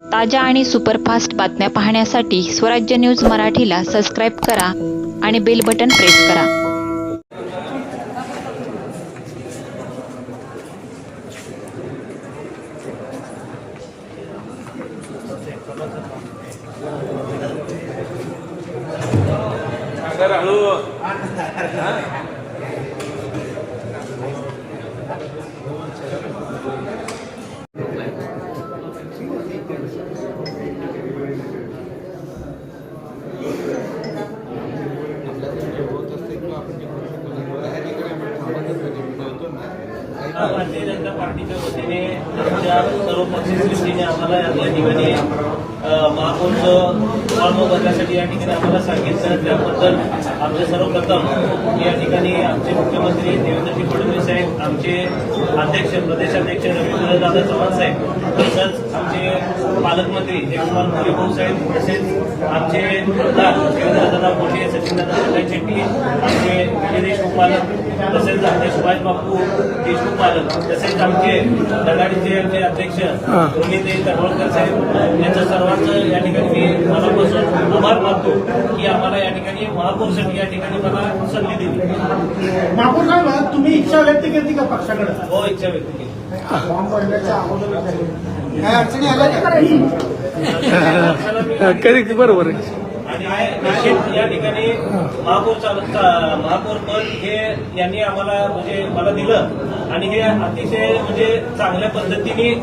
ताज्या आणि सुपरफास्ट बातम्या पाहण्यासाठी स्वराज्य न्यूज मराठीला सबस्क्राईब करा आणि बेल बटन प्रेस करा. भारतीय जनता पार्टीच्या वतीने आमच्या सर्व पक्षश्रेष्ठीने आम्हाला या ठिकाणी महापौरचं फॉर्म भरण्यासाठी या ठिकाणी आम्हाला सांगितलं. त्याबद्दल आमचे सर्वप्रथम या ठिकाणी आमचे मुख्यमंत्री देवेंद्रजी फडणवीस साहेब, आमचे अध्यक्ष प्रदेशाध्यक्ष रवींद्रदादा चव्हाण साहेब, तसंच आमचे पालकमंत्री जयकुमार मोरे साहेब, तसेच आमचे प्रधान देवेंद्रदादा मोठे, सचिनदादा शेट्टी, आमचे विजय देशमुख पालक, तसेच आमचे सुभाष बापू देशमुख पालक, तसेच आमचे धडाडीचे आमचे अध्यक्ष रोहित तडवळकर साहेब, यांचं सर्वांचं या ठिकाणी मी मनापासून आभार मानतो की आम्हाला या ठिकाणी महापौरसाठी या ठिकाणी मला संधी दिली. महापौर साहेब, तुम्ही इच्छा व्यक्त केली का पक्षाकडे? हो, इच्छा व्यक्त केली. काय अडचणी आल्या? कधी बरोबर आहे. आणि निश्चित या ठिकाणी महापौर पद हे यांनी आम्हाला म्हणजे मला दिलं आणि हे अतिशय म्हणजे चांगल्या पद्धतीने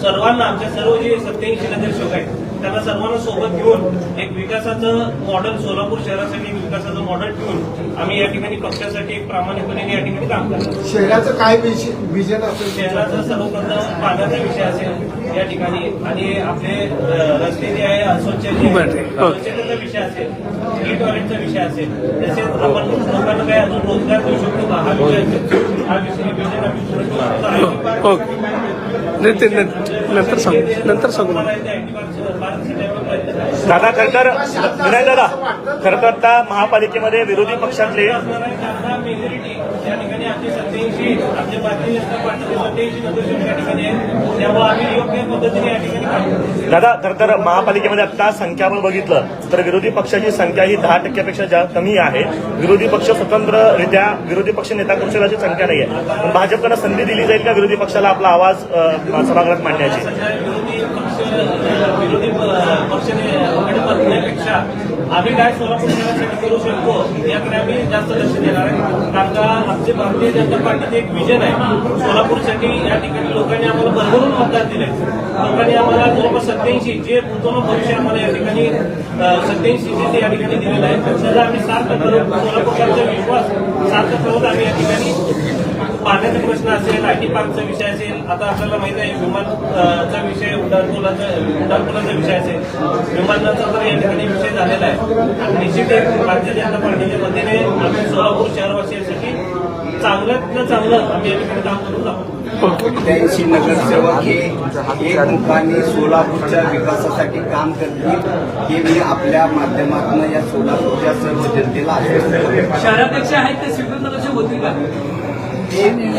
सर्वांना, आमच्या सर्व जे 87 नगरसेवक आहेत त्यांना सर्वांना सोबत घेऊन एक विकासाचं मॉडेल, सोलापूर शहरासाठी एक विकासाचं मॉडेल ठेवून आम्ही या ठिकाणी पक्षासाठी एक प्रामाणिकपणे या ठिकाणी काम करतो. शहराचं काय विजन असेल? शहराचा सर्वप्रथम पाण्याचा विषय असेल या ठिकाणी, आणि आपले रस्ते जे आहे अस्वच्छतेचा विषय असेल, ई टॉयलेटचा विषय असेल, तसेच आपण लोकांना काय अजून रोजगार देऊ शकतो का हा विषय असेल, हा विषय नंतर सांगू. दादा विनय दादा, खरं तर आता महापालिकेमध्ये विरोधी पक्षातले मेजॉरिटी या ठिकाणी आमची 87, आमच्या भारतीय जनता पार्टीचे 87 नगरसेवक या ठिकाणी आहेत, तेव्हा आम्ही योग्य पद्धतीने या ठिकाणी काम करतो. दादा, खरं तर महापालिकेमध्ये आता संख्याबळ बघितलं तर विरोधी पक्षाची संख्या ही 10% कमी आहे. विरोधी पक्ष स्वतंत्ररित्या विरोधी पक्ष नेता करू शकण्याची संख्या नाही आहे. पण भाजपनं संधी दिली जाईल का विरोधी पक्षाला आपला आवाज सभागृहात मांडण्याची? सध्या विरोधी पक्षाने बदलण्यापेक्षा आम्ही काय सोलापूर शहरासाठी करू शकतो याकडे आम्ही जास्त लक्ष देणार आहे. कारण का आमचे भारतीय जनता पार्टीचे एक विजन आहे सोलापूरसाठी. या ठिकाणी लोकांनी आम्हाला भरभरून मतदान दिलंय. लोकांनी आम्हाला जवळपास 87 जे पूर्ण भविष्य आम्हाला या ठिकाणी 87 या ठिकाणी दिलेलं आहे. त्याचा आम्ही सार्थ करून सोलापूरचा विश्वास सार्थ करत आम्ही या ठिकाणी पाण्याचा प्रश्न असेल, आयटी पार्कचा विषय असेल, आता आपल्याला माहिती आहे विमानचा विषय, उड्डाणपुलाचा विषय असेल, विमानाचा तर या ठिकाणी विषय झालेला आहे. आणि निश्चित भारतीय जनता पार्टीच्या वतीने आम्ही सोलापूर शहरवासियांसाठी चांगल्यातलं चांगलं आम्ही या ठिकाणी काम करून दाखवतो. 87 नगरसेवक हे एकमुखाने सोलापूरच्या विकासासाठी काम करतील हे मी आपल्या माध्यमातून या सोलापूरच्या सर्व जनतेला आश्वासन देतो. शहराध्यक्ष आहेत ते स्वीकृत नगरसेवक होतील का?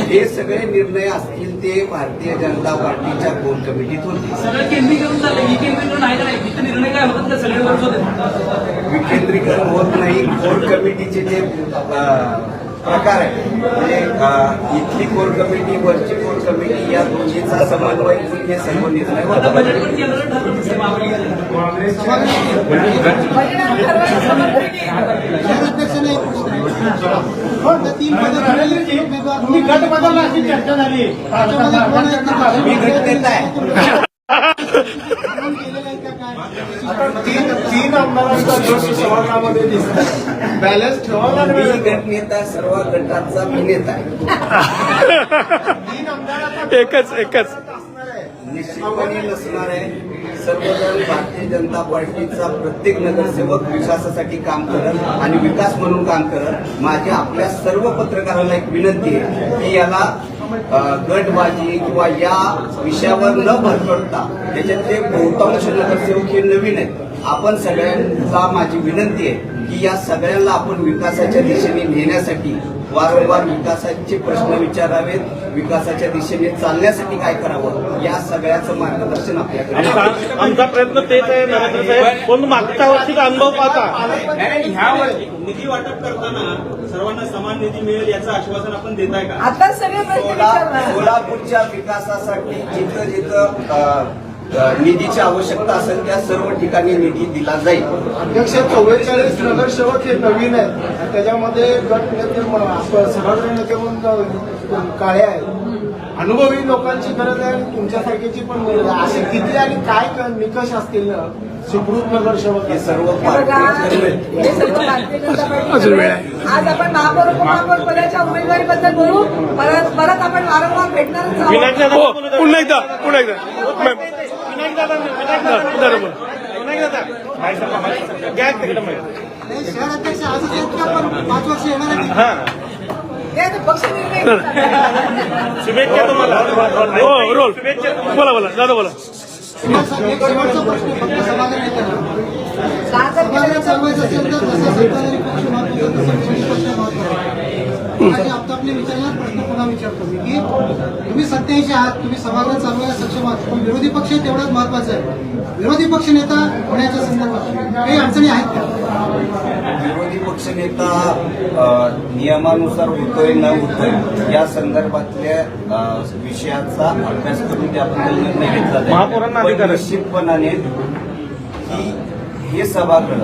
हे सगळे निर्णय असतील ते भारतीय जनता पार्टीच्या कोर कमिटीत होतील. सगळं केंद्रीकरण झालं, विकेंद्रीकरण आहे का नाही? तिथे निर्णय काय होतात का सगळे वर्ष होते? विकेंद्रीकरण होत नाही. कोर कमिटीचे जे प्रकार आहे म्हणजे इथली कोर कमिटी, वरची कोर कमिटी या दोन्हीचा समन्वय हे सर्व निर्णय होतात. बजेटवर केंद्र ठरलं तुम्ही गट बदलला अशी चर्चा झाली. मी गट देत आहे. तीन आमदारांचा जोश सभागृहामध्ये दिसत. बॅलन्स ठेवायला मी गट नेता, सर्व गटाचा मी नेता आहे. तीन आमदारांचा एकच निश्चितपणे नसणार आहे. सर्वजण भारतीय जनता पार्टीचा प्रत्येक नगरसेवक विकासासाठी काम करत आणि विकास म्हणून काम करत. माझी आपल्या सर्व पत्रकारांना एक विनंती आहे की याला गटबाजी किंवा या विषयावर न भरकटता त्याच्यातले बहुतांश नगरसेवक हे नवीन आहेत. आपण सगळ्यांना माझी विनंती आहे की या सगळ्यांना आपण विकासाच्या दिशेने नेण्यासाठी वारंवार विकासाचे प्रश्न विचारावेत, विकासाच्या दिशेने चालण्यासाठी काय करावं या सगळ्याचं मार्गदर्शन आपल्याकडे आहे. आमचा प्रयत्न तेच आहे नरेंद्र साहेब, पण मागच्या वर्षीचा अनुभव पाहता निधी वाटप करताना सर्वांना समान निधी मिळेल याचं आश्वासन आपण देत आहे का? आता सगळे प्रश्न विचारणार. सोलापूरच्या विकासासाठी जिथं जिथं निधीची आवश्यकता असेल त्या सर्व ठिकाणी निधी दिला जाईल. अध्यक्ष 44 नगरसेवक हे नवीन आहेत आणि त्याच्यामध्ये गट नेते सभागृह नेते म्हणून काळे आहेत. अनुभवी लोकांची गरज आहे आणि तुमच्यासारखीची पण गरज आहे. असे किती आणि काय निकष असतील सुखरूप नगरसेवक हे सर्व हे बघा, हे सर्व भारतीय जनता पार्टी. आज आपण महापौर उपमहापौर पदाच्या उमेदवारीबद्दल बोलू. परत आपण वारंवार भेटणारच आहोत. हो पुन्हा एकदा मॅम शहराध्यक्ष आजच आहेत का पण 5 वर्ष येणार आहेत? ते आता पक्ष निर्णय घेतात. शुभेच्छा तुम्हाला. हो रोल बोला दादा बोला. एक शेवटचा प्रश्न फक्त सभागृह नेत्यांना. का जर केलं तर चालवायचं असेल तर जसा सत्ताधारी पक्ष महत्वाचा तसा विरोधी पक्ष महत्वाचा. माझे आपले विचारणार प्रश्न पुन्हा विचारतो मी की तुम्ही 87 आहात, तुम्ही सभागृह चालवायला सक्षम आहात, पण विरोधी पक्ष तेवढाच महत्वाचा आहे. विरोधी पक्ष नेता होण्याच्या संदर्भात काही अडचणी आहेत का? विरोधी पक्षनेता नियमानुसार होतोय न होतोय या संदर्भातल्या विषयाचा अभ्यास करून त्याबद्दल निर्णय घेतला महापौरांना जाईल. अधिकार पण आहे. निश्चितपणाने की हे सभागृह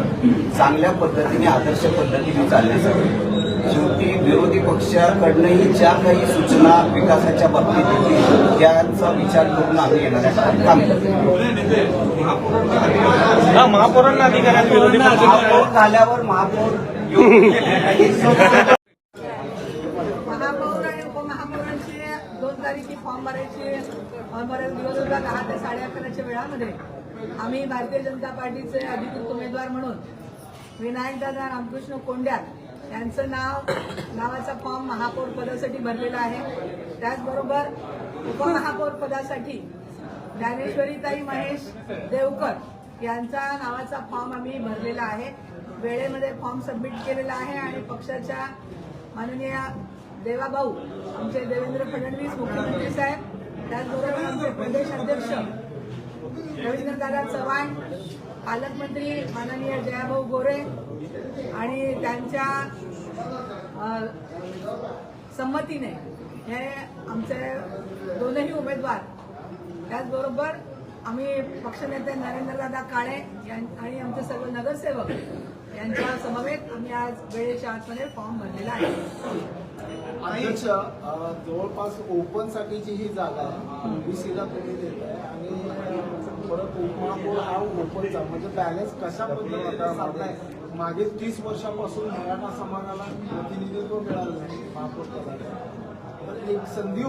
चांगल्या पद्धतीने आदर्श पद्धतीने चालण्यासाठी शेवटी विरोधी पक्षाकडनंही ज्या काही सूचना विकासाच्या बाबतीत येतील त्याचा विचार करून आम्ही येणाऱ्या काळात काम करू. महापौरांना अधिकार आहेत विरोधी पक्ष. महापौर झाल्यावर महापौर येऊन महापौर आणि उपमहापौरांचे 2 तारखेची फॉर्म भरायचे. फॉर्म भरायला दिवस होता 10 ते 11:30च्या वेळामध्ये आम्ही भारतीय जनता पार्टीचे अधिकृत उमेदवार म्हणून विनायकदादा रामकृष्ण कोंड्याल यांचं नावाचा फॉर्म महापौर पदासाठी भरलेला आहे. त्याचबरोबर उपमहापौर पदासाठी ज्ञानेश्वरीताई महेश देवकर यांचा नावाचा फॉर्म आम्ही भरलेला आहे. वेळेमध्ये फॉर्म सबमिट केलेला आहे आणि पक्षाच्या माननीय देवाभाऊ आमचे देवेंद्र फडणवीस मुख्यमंत्री साहेब, त्याचबरोबर आमचे प्रदेश अध्यक्ष रवींद्रदादा चव्हाण, पालकमंत्री माननीय जयाभाऊ गोरे आणि त्यांच्या संमतीने हे आमचे दोनही उमेदवार, त्याचबरोबर आम्ही पक्षनेते नरेंद्रदादा काळे आणि आमचे सर्व नगरसेवक यांच्या समवेत आम्ही आज वेळेच्या आतमध्ये फॉर्म भरलेला आहे. अध्यक्ष जवळपास ओपन साठीची ही जागा आहे, ओबीसीला तुम्ही देताय आणि परत उपमहापौर हा ओपनचा म्हणजे बॅलन्स कशा पद्धतीने साधलाय? मागे 30 वर्षापासून मराठा समाजाला प्रतिनिधित्व मिळालं नाही महापौर पदाला. तर एक संधी